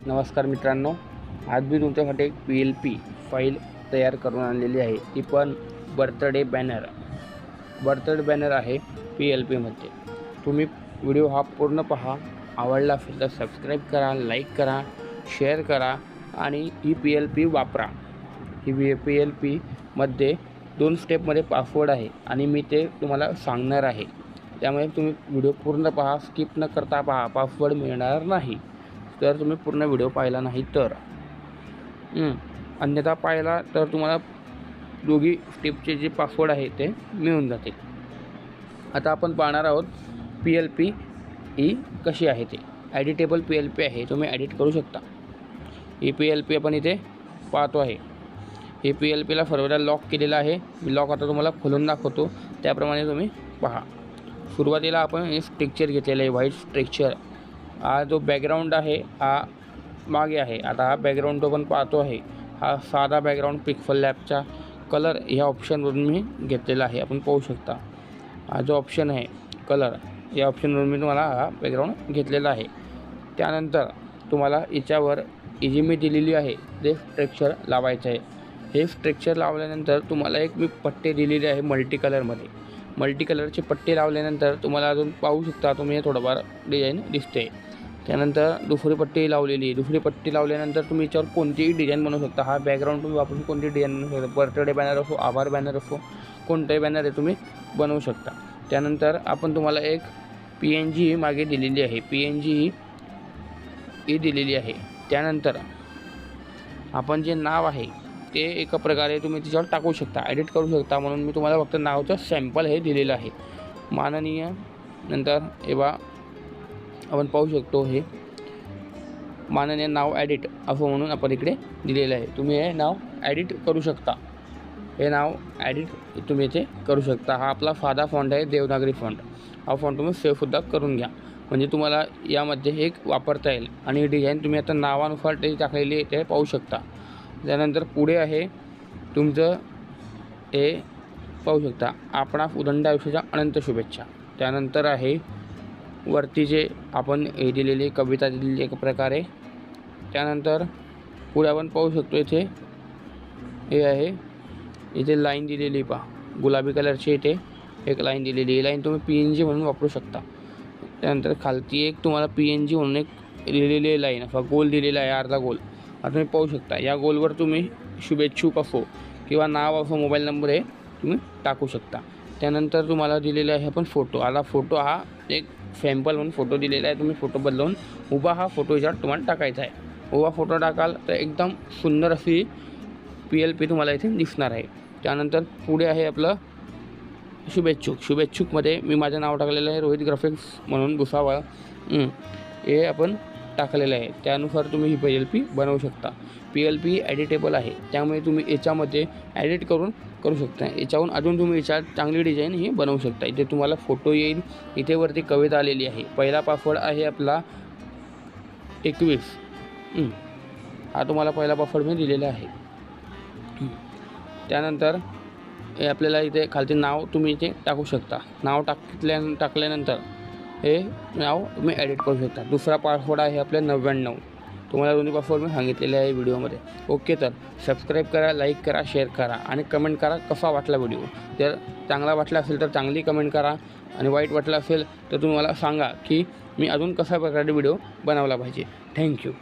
नमस्कार मित्रांनो, आज मी तुमच्यासाठी एक PLP फाईल तयार करून आणलेली आहे। ती पण बर्थडे बॅनर आहे PLPमध्ये। तुम्ही व्हिडिओ हा पूर्ण पहा, आवडला असेल तर सबस्क्राईब करा, लाईक करा, शेअर करा आणि ही PLP वापरा। ही PLPमध्ये 2 स्टेपमध्ये पासवर्ड आहे आणि मी ते तुम्हाला सांगणार आहे, त्यामुळे तुम्ही व्हिडिओ पूर्ण पहा, स्किप न करता पहा, पासवर्ड मिळणार नाही तर तुम्ही पूर्ण व्हिडिओ पाहिला नाही तर। अन्यथा पाहिला तर तुम्हाला दोघी स्टेपचे जे पासवर्ड आहे ते मिळून जातील। आता आपण पाहणार आहोत PLP ही कशी आहे ते। एडिटेबल PLP आहे, तुम्ही एडिट करू शकता। ही PLP आपण इथे पाहतो आहे। ही PLPला सर्वदा लॉक केलेला आहे। मी लॉक आता तुम्हाला खोलून दाखवतो, त्याप्रमाणे तुम्ही पहा। सुरुवातीला आपण हे स्ट्रक्चर घेतलेलं आहे, व्हाईट स्ट्रक्चर। हा जो बॅकग्राऊंड आहे हा मागे आहे। आता हा बॅकग्राऊंड तो पण पाहतो आहे, हा साधा बॅकग्राऊंड पिक्सल लॅबचा कलर ह्या ऑप्शनवरून मी घेतलेला आहे। आपण पाहू शकता हा जो ऑप्शन आहे कलर, या ऑप्शनवरून मी तुम्हाला हा बॅकग्राऊंड घेतलेला आहे। त्यानंतर तुम्हाला याच्यावर जी मी दिलेली आहे ते स्ट्रक्चर लावायचं आहे। हे स्ट्रक्चर लावल्यानंतर तुम्हाला एक मी पट्टे दिलेले आहे मल्टी कलरचे पट्टे लावल्यानंतर तुम्हाला अजून पाहू शकता तुम्ही थोडंफार डिझाईन दिसते। त्यानंतर दुसरी पट्टी लावलेली आहे। दुसरी पट्टी लावल्यानंतर तुम्ही याच्यावर कोणतीही डिझाईन बनवू शकता। हा बॅकग्राऊंड तुम्ही वापरून कोणती डिझाईन बनवू शकता, बर्थडे बॅनर असो, आभार बॅनर असो, कोणताही बॅनर आहे तुम्ही बनवू शकता। त्यानंतर आपण तुम्हाला एक PNG मागे दिलेली आहे, PNG ही दिलेली आहे। त्यानंतर आपण जे नाव आहे ते एका प्रकारे तुम्ही त्याच्यावर टाकू शकता, एडिट करू शकता, म्हणून मी तुम्हाला फक्त नावाचं सॅम्पल हे दिलेलं आहे। माननीय नंतर एवा आपण पाहू शकतो हे माननीय नाव एडिट असं म्हणून आपण इकडे दिलेलं आहे। तुम्ही हे नाव एडिट करू शकता, हे नाव एडिट तुम्ही इथे करू शकता। हा आपला साधा फॉन्ट आहे, देवनागरी फॉन्ट। हा फॉन्ट तुम्ही सेव्हसुद्धा करून घ्या, म्हणजे तुम्हाला यामध्ये एक वापरता येईल। आणि डिझाईन तुम्ही आता नावानुसार ते टाकलेली ते पाहू शकता। त्यानंतर पुढे आहे तुमचं हे पाहू शकता, आपणास उदंड आयुष्याच्या अनंत शुभेच्छा। त्यानंतर आहे वरती जे आपण हे दिलेली कविता दिलेली एक प्रकारे। त्यानंतर पुढे आपण पाहू शकतो इथे हे आहे, इथे लाईन दिलेली पहा, गुलाबी कलरची इथे एक लाईन दिलेली। ही लाईन तुम्ही PNG म्हणून वापरू शकता। त्यानंतर खालती एक तुम्हाला PNG म्हणून एक लिहिलेली लाईन, असा गोल दिलेला आहे, अर्धा गोल। आता तुम्ही पाहू शकता या गोलवर तुम्ही शुभेच्छुक असो किंवा नाव असो, मोबाईल नंबर हे तुम्ही टाकू शकता। त्यानंतर तुम्हाला दिलेला आहे आपण फोटो। आता फोटो हा एक सॅम्पल म्हणून फोटो दिलेला आहे, तुम्ही फोटो बदलून उभा हा फोटो याच्यावर तुम्हाला टाकायचा आहे। उभा फोटो टाकाल तर एकदम सुंदर अशी PLP तुम्हाला इथे दिसणार आहे। त्यानंतर पुढे आहे आपलं शुभेच्छुकमध्ये मी माझं नाव टाकलेलं आहे, रोहित ग्राफिक्स म्हणून भुसावळ हे आपण टाकलेलं आहे। त्यानुसार तुम्ही ही PLP बनवू शकता। PLP एडिटेबल आहे, त्यामुळे तुम्ही याच्यामध्ये एडिट करू शकता। याच्याहून अजून तुम्ही याच्यात चांगली डिझाईन ही बनवू शकता। इथे तुम्हाला फोटो येईल, इथे वरती कविता आलेली आहे। पहिला पासवर्ड आहे आपला 21, हा तुम्हाला पहिला पासवर्ड मी दिलेला आहे। त्यानंतर हे आपल्याला इथे खालचे नाव तुम्ही इथे टाकू शकता। नाव टाकल्यानंतर हे नाव तुम्ही एडिट करू शकता। दुसरा पासवर्ड आहे आपला 99, तुम्हाला दोन्ही पासवर्ड मी सांगितलेले आहे व्हिडिओमध्ये। ओके, तर सबस्क्राईब करा, लाईक करा, शेअर करा आणि कमेंट करा कसा वाटला व्हिडिओ। जर चांगला वाटला असेल तर चांगली कमेंट करा आणि वाईट वाटला असेल तर तुम्ही मला सांगा की मी अजून कशा प्रकारे व्हिडिओ बनवला पाहिजे। थँक्यू।